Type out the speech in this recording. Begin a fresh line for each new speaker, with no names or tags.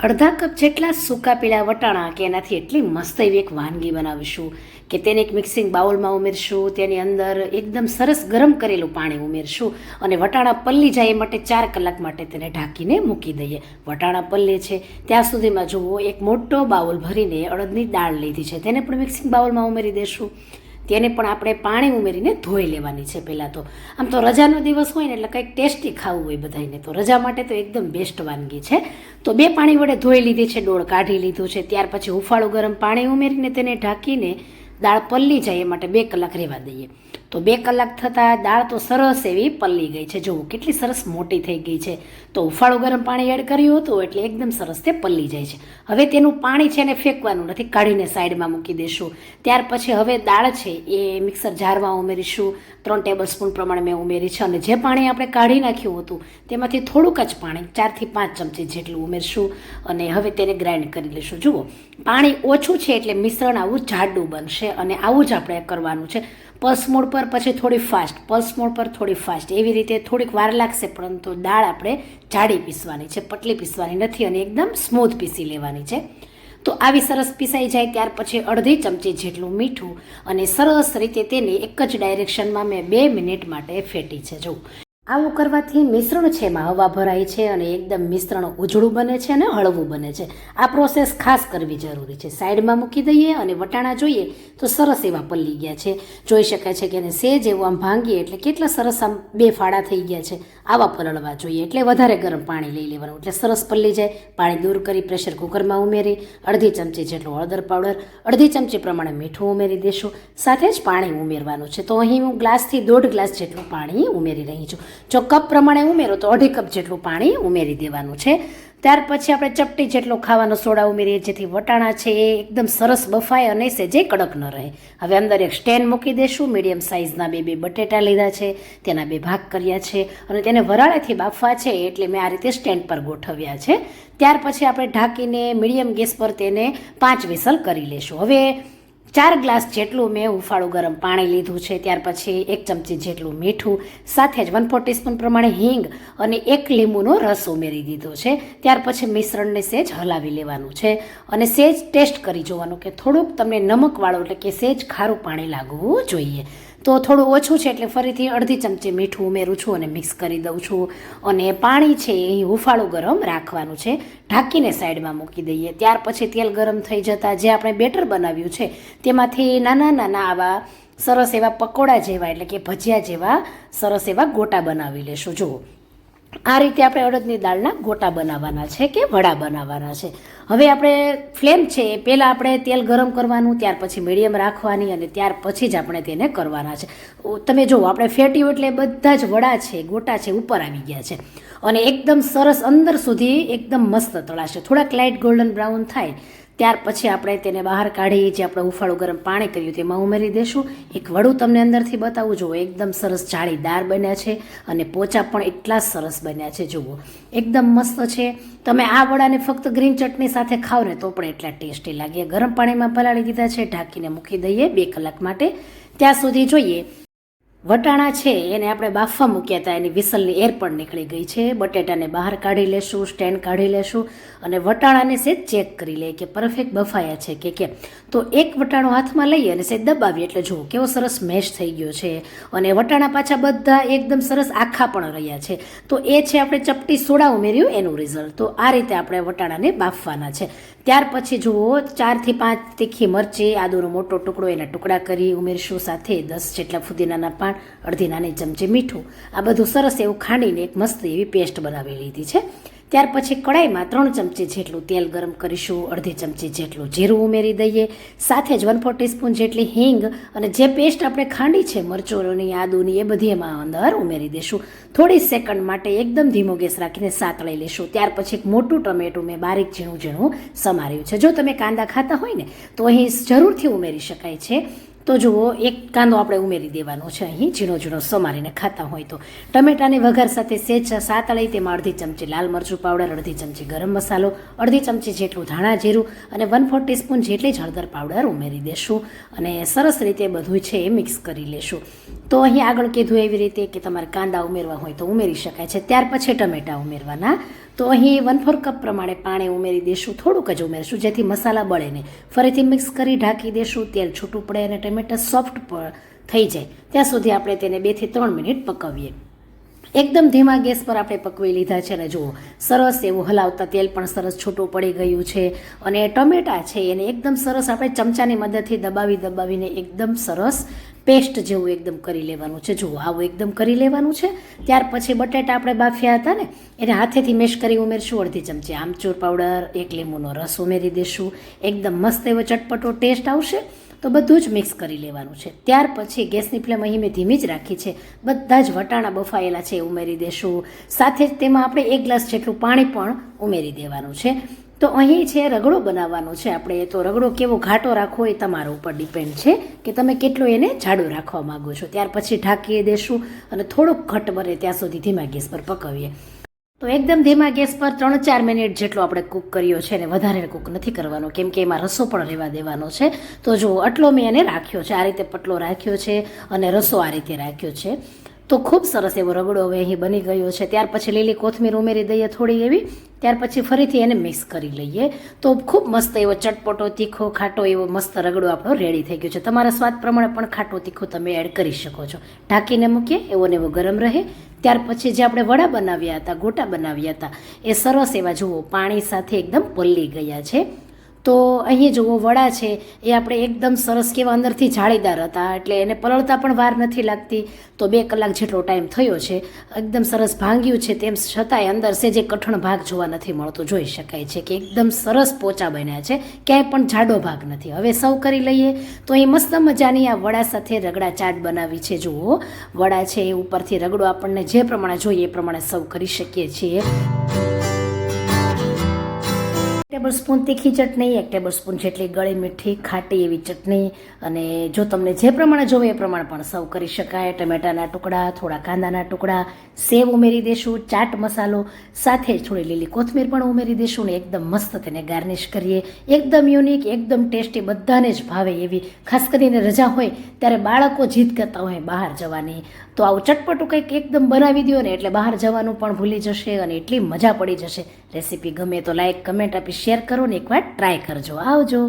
અડધા કપ જેટલા સૂકા પીળા વટાણા કે એનાથી એટલી મસ્ત એવી એક વાનગી બનાવીશું કે તેને એક મિક્સિંગ બાઉલમાં ઉમેરશું. તેની અંદર એકદમ સરસ ગરમ કરેલું પાણી ઉમેરશું અને વટાણા પલ્લી જાય એ માટે 4 કલાક માટે તેને ઢાંકીને મૂકી દઈએ. વટાણા પલ્લે છે ત્યાં સુધીમાં જુઓ એક મોટો બાઉલ ભરીને અડદની દાળ લીધી છે, તેને પણ મિક્સિંગ બાઉલમાં ઉમેરી દેશું. તેને પણ આપણે પાણી ઉમેરીને ધોઈ લેવાની છે. પહેલાં તો આમ તો રજાનો દિવસ હોય ને એટલે કંઈક ટેસ્ટી ખાવું હોય બધાને, તો રજા માટે તો એકદમ બેસ્ટ વાનગી છે. તો 2 પાણી વડે ધોઈ લીધી છે, ડોળ કાઢી લીધું છે. ત્યાર પછી હુંફાળું ગરમ પાણી ઉમેરીને તેને ઢાંકીને દાળ પલ્લી જાય એ માટે 2 કલાક રહેવા દઈએ. તો 2 કલાક થતાં દાળ તો સરસ એવી પલ્લી ગઈ છે. જુઓ કેટલી સરસ મોટી થઈ ગઈ છે. તો હુંફાળું ગરમ પાણી એડ કર્યું હતું એટલે એકદમ સરસ તે પલ્લી જાય છે. હવે તેનું પાણી છે ને ફેંકવાનું નથી, કાઢીને સાઈડમાં મૂકી દઈશું. ત્યાર પછી હવે દાળ છે એ મિક્સર જારમાં ઉમેરીશું. 3 ટેબલ સ્પૂન પ્રમાણે મેં ઉમેરી છે અને જે પાણી આપણે કાઢી નાખ્યું હતું તેમાંથી થોડુંક જ પાણી 4 થી 5 ચમચી જેટલું ઉમેરશું અને હવે તેને ગ્રાઇન્ડ કરી લઈશું. જુઓ પાણી ઓછું છે એટલે મિશ્રણ આવું જાડું બનશે અને આવું જ આપણે કરવાનું છે. પલ્સ મોડ પર પછી થોડી ફાસ્ટ, પલ્સ મોડ પર થોડી ફાસ્ટ, એવી રીતે થોડીક વાર લાગશે, પરંતુ દાળ આપણે જાડી પીસવાની છે, પતલી પીસવાની નથી અને એકદમ સ્મૂથ પીસી લેવાની છે. તો આવી સરસ પીસાઈ જાય ત્યાર પછી અડધી ચમચી જેટલું મીઠું અને સરસ રીતે તેને એક જ ડાયરેક્શનમાં મેં 2 મિનિટ માટે ફેટી છે. જુઓ આવું કરવાથી મિશ્રણ છે એમાં હવા ભરાય છે અને એકદમ મિશ્રણ ઉજળું બને છે અને હળવું બને છે. આ પ્રોસેસ ખાસ કરવી જરૂરી છે. સાઈડમાં મૂકી દઈએ અને વટાણા જોઈએ તો સરસ એવા પલ્લી ગયા છે. જોઈ શકાય છે કે એને સેજ એવું આમ ભાંગીએ એટલે કેટલા સરસ આમ 2 ફાળા થઈ ગયા છે. આવા પલળવા જોઈએ એટલે વધારે ગરમ પાણી લઈ લેવાનું એટલે સરસ પલ્લી જાય. પાણી દૂર કરી પ્રેશર કુકરમાં ઉમેરી અડધી ચમચી જેટલો હળદર પાવડર, અડધી ચમચી પ્રમાણે મીઠું ઉમેરી દઈશું. સાથે જ પાણી ઉમેરવાનું છે. તો અહીં હું ગ્લાસથી 1.5 ગ્લાસ જેટલું પાણી ઉમેરી રહી છું. જો કપ પ્રમાણે ઉમેરો તો 1.5 કપ જેટલું પાણી ઉમેરી દેવાનું છે. ત્યાર પછી આપણે ચપટી જેટલો ખાવાનો સોડા ઉમેરીએ જેથી વટાણા છે એ એકદમ સરસ બફાય અને સેજે કડક ન રહે. હવે અંદર એક સ્ટેન્ડ મૂકી દઈશું. મીડિયમ સાઇઝના 2 બટેટા લીધા છે, તેના 2 ભાગ કર્યા છે અને તેને વરાળેથી બાફવા છે એટલે મેં આ રીતે સ્ટેન્ડ પર ગોઠવ્યા છે. ત્યાર પછી આપણે ઢાંકીને મીડિયમ ગેસ પર તેને 5 વિસલ કરી લેશું. હવે 4 ગ્લાસ જેટલું મેં હુંફાળું ગરમ પાણી લીધું છે. ત્યાર પછી 1 ચમચી જેટલું મીઠું, સાથે જ 1/4 ટીસ્પૂન પ્રમાણે હિંગ અને 1 લીંબુનો રસ ઉમેરી દીધો છે. ત્યાર પછી મિશ્રણને સેજ હલાવી લેવાનું છે અને સેજ ટેસ્ટ કરી જોવાનું કે થોડુંક તમને નમકવાળું એટલે કે સેજ ખારું પાણી લાગવું જોઈએ. તો થોડું ઓછું છે એટલે ફરીથી અડધી ચમચી મીઠું ઉમેરું છું અને મિક્સ કરી દઉં છું. અને પાણી છે એ હુંફાળું ગરમ રાખવાનું છે. ઢાંકીને સાઈડમાં મૂકી દઈએ. ત્યાર પછી તેલ ગરમ થઈ જતાં જે આપણે બેટર બનાવ્યું છે તેમાંથી નાના નાના આવા સરસ એવા પકોડા જેવા એટલે કે ભજીયા જેવા સરસ એવા ગોટા બનાવી લેશું. જુઓ આ રીતે આપણે અડદની દાળના ગોટા બનાવવાના છે કે વડા બનાવવાના છે. હવે આપણે ફ્લેમ છે એ પહેલાં આપણે તેલ ગરમ કરવાનું, ત્યાર પછી મીડિયમ રાખવાની અને ત્યાર પછી જ આપણે તેને કરવાના છે. તમે જુઓ આપણે ફેટ્યું એટલે બધા જ વડા છે ગોટા છે ઉપર આવી ગયા છે અને એકદમ સરસ અંદર સુધી એકદમ મસ્ત તળાશે. થોડાક લાઇટ ગોલ્ડન બ્રાઉન થાય ત્યાર પછી આપણે તેને બહાર કાઢી જે આપણે હુંફાળું ગરમ પાણી કર્યું તેમાં ઉમેરી દઈશું. એક વડું તમને અંદરથી બતાવું. જુઓ એકદમ સરસ જાળીદાર બન્યા છે અને પોચા પણ એટલા સરસ બન્યા છે. જુઓ એકદમ મસ્ત છે. તમે આ વડાને ફક્ત ગ્રીન ચટણી સાથે ખાઓ ને તો પણ એટલા ટેસ્ટી લાગે. ગરમ પાણીમાં પલાળી દીધા છે, ઢાંકીને મૂકી દઈએ 2 કલાક માટે. ત્યાં સુધી જોઈએ વટાણા છે એને આપણે બાફવા મૂક્યા હતા, એની વિસલની એર પણ નીકળી ગઈ છે. બટેટાને બહાર કાઢી લેશું, સ્ટેન્ડ કાઢી લેશું અને વટાણાને સેજ ચેક કરી લઈએ કે પરફેક્ટ બફાયા છે કે કેમ. તો એક વટાણો હાથમાં લઈએ અને સેજ દબાવીએ એટલે જુઓ કેવો સરસ મેશ થઈ ગયો છે અને વટાણા પાછા બધા એકદમ સરસ આખા પણ રહ્યા છે. તો એ છે આપણે ચપટી સોડા ઉમેર્યું એનું રિઝલ્ટ. તો આ રીતે આપણે વટાણાને બાફવાના છે. ત્યાર પછી જુઓ 4 થી 5 તીખી મરચી, આદુનો મોટો ટુકડો એના ટુકડા કરી ઉમેરશું. સાથે 10 જેટલા ફુદીનાના પાન, અડધી નાની ચમચી મીઠું, આ બધું સરસ એવું ખાંડીને એક મસ્ત એવી પેસ્ટ બનાવી લીધી છે. ત્યાર પછી કડાઈમાં 3 ચમચી જેટલું તેલ ગરમ કરીશું. અડધી ચમચી જેટલું જીરું ઉમેરી દઈએ. સાથે જ 1/4 ટીસ્પૂન જેટલી હિંગ અને જે પેસ્ટ આપણે ખાંડી છે મરચોની, આદુની, એ બધી એમાં અંદર ઉમેરી દઈશું. થોડી સેકન્ડ માટે એકદમ ધીમો ગેસ રાખીને સાતળી લઈશું. ત્યાર પછી એક મોટું ટમેટું મેં બારીક ઝીણું ઝીણું સમાર્યું છે. જો તમે કાંદા ખાતા હોય ને તો અહીં જરૂરથી ઉમેરી શકાય છે. તો જુઓ 1 કાંદો આપણે ઉમેરી દેવાનો છે અહીં ઝીણો ઝીણો સમારીને ખાતા હોય તો. ટમેટાની વઘાર સાથે સેજ સાતળી તેમાં અડધી ચમચી લાલ મરચું પાવડર, અડધી ચમચી ગરમ મસાલો, અડધી ચમચી જેટલું ધાણા જીરું અને 1/4 ટીસ્પૂન જેટલી જ હળદર પાવડર ઉમેરી દેશું અને સરસ રીતે બધું છે એ મિક્સ કરી લેશું. તો અહીં આગળ કીધું એવી રીતે કે તમારે કાંદા ઉમેરવા હોય તો ઉમેરી શકાય છે. ત્યાર પછી ટમેટાં ઉમેરવાના. તો અહીં 1/4 કપ પ્રમાણે પાણી ઉમેરી દઈશું, થોડુંક જ ઉમેરશું જેથી મસાલા બળે નહીં. ફરીથી મિક્સ કરી ઢાંકી દઈશું. તેલ છૂટું પડે અને ટમેટાં સોફ્ટ થઈ જાય ત્યાં સુધી આપણે તેને 2 થી 3 મિનિટ પકવીએ. એકદમ ધીમા ગેસ પર આપણે પકવી લીધા છે અને જુઓ સરસ એવું હલાવતા તેલ પણ સરસ છૂટું પડી ગયું છે અને ટમેટાં છે એને એકદમ સરસ આપણે ચમચાની મદદથી દબાવીને એકદમ સરસ પેસ્ટ જેવું એકદમ કરી લેવાનું છે. જુઓ આવું એકદમ કરી લેવાનું છે. ત્યાર પછી બટેટા આપણે બાફ્યા હતા ને એને હાથેથી મેશ કરી ઉમેરશું. અડધી ચમચી આમચૂર પાવડર, 1 લીંબુનો રસ ઉમેરી દઈશું. એકદમ મસ્ત એવો ચટપટો ટેસ્ટ આવશે. તો બધું જ મિક્સ કરી લેવાનું છે. ત્યાર પછી ગેસની ફ્લેમ અહીં મેં ધીમી જ રાખી છે. બધા જ વટાણા બફાયેલા છે એ ઉમેરી દેશું. સાથે જ તેમાં આપણે 1 ગ્લાસ જેટલું પાણી પણ ઉમેરી દેવાનું છે. તો અહીં છે રગડો બનાવવાનો છે આપણે. તો રગડો કેવો ઘાટો રાખવો એ તમારા ઉપર ડિપેન્ડ છે કે તમે કેટલો એને જાડો રાખવા માંગો છો. ત્યાર પછી ઢાંકી દેશું અને થોડોક ઘટ બને ત્યાં સુધી ધીમા ગેસ પર પકવીએ. તો એકદમ ધીમા ગેસ પર 3-4 મિનિટ જેટલો આપણે કૂક કર્યો છે અને વધારે કૂક નથી કરવાનો કેમ કે એમાં રસો પણ રહેવા દેવાનો છે. તો જો આટલો મેં એને રાખ્યો છે, આ રીતે પટલો રાખ્યો છે અને રસો આ રીતે રાખ્યો છે. તો ખૂબ સરસ એવો રગડો હવે અહીં બની ગયો છે. ત્યાર પછી લીલી કોથમીર ઉમેરી દઈએ થોડી એવી. ત્યાર પછી ફરીથી એને મિક્સ કરી લઈએ. તો ખૂબ મસ્ત એવો ચટપટો તીખો ખાટો એવો મસ્ત રગડો આપણો રેડી થઈ ગયો છે. તમારા સ્વાદ પ્રમાણે પણ ખાટો તીખો તમે એડ કરી શકો છો. ઢાંકીને મૂકીએ એવો ને એવો ગરમ રહે. ત્યાર પછી જે આપણે વડા બનાવ્યા હતા, ગોટા બનાવ્યા હતા એ સરસ એવા જુઓ પાણી સાથે એકદમ પલળી ગયા છે. તો અહીં જુઓ વડા છે એ આપણે એકદમ સરસ કેવા અંદરથી જાળીદાર હતા એટલે એને પલળતા પણ વાર નથી લાગતી. તો 2 કલાક જેટલો ટાઈમ થયો છે. એકદમ સરસ ભાંગ્યું છે તેમ છતાંય અંદર સેજે કઠણ ભાગ જોવા નથી મળતો. જોઈ શકાય છે કે એકદમ સરસ પોચા બન્યા છે, ક્યાંય પણ જાડો ભાગ નથી. હવે સર્વ કરી લઈએ. તો અહીં મસ્ત મજાની આ વડા સાથે રગડા ચાટ બનાવી છે. જુઓ વડા છે એ ઉપરથી રગડો આપણને જે પ્રમાણે જોઈએ એ પ્રમાણે સર્વ કરી શકીએ છીએ. 1 ટેબલસ્પૂન તીખી ચટણી, 1 ટેબલસ્પૂન જેટલી ગળી મીઠી ખાટી એવી ચટણી અને જો તમને જે પ્રમાણે જોવે એ પ્રમાણે પણ સર્વ કરી શકાય. ટમેટાના ટુકડા, થોડા કાંદાના ટુકડા, સેવ ઉમેરી દેશું, ચાટ મસાલો સાથે થોડી લીલી કોથમીર પણ ઉમેરી દેશું ને એકદમ મસ્ત તેને ગાર્નિશ કરીએ. એકદમ યુનિક, એકદમ ટેસ્ટી, બધાને જ ભાવે એવી. ખાસ કરીને રજા હોય ત્યારે બાળકો જીદ કરતા હોય બહાર જવાની, તો આવું ચટપટું કંઈક એકદમ બનાવી દો ને એટલે બહાર જવાનું પણ ભૂલી જશે અને એટલી મજા પડી જશે. રેસીપી ગમે તો લાઈક, કમેન્ટ આપી શેર કરો ને એકવાર ટ્રાય કરજો. આવજો.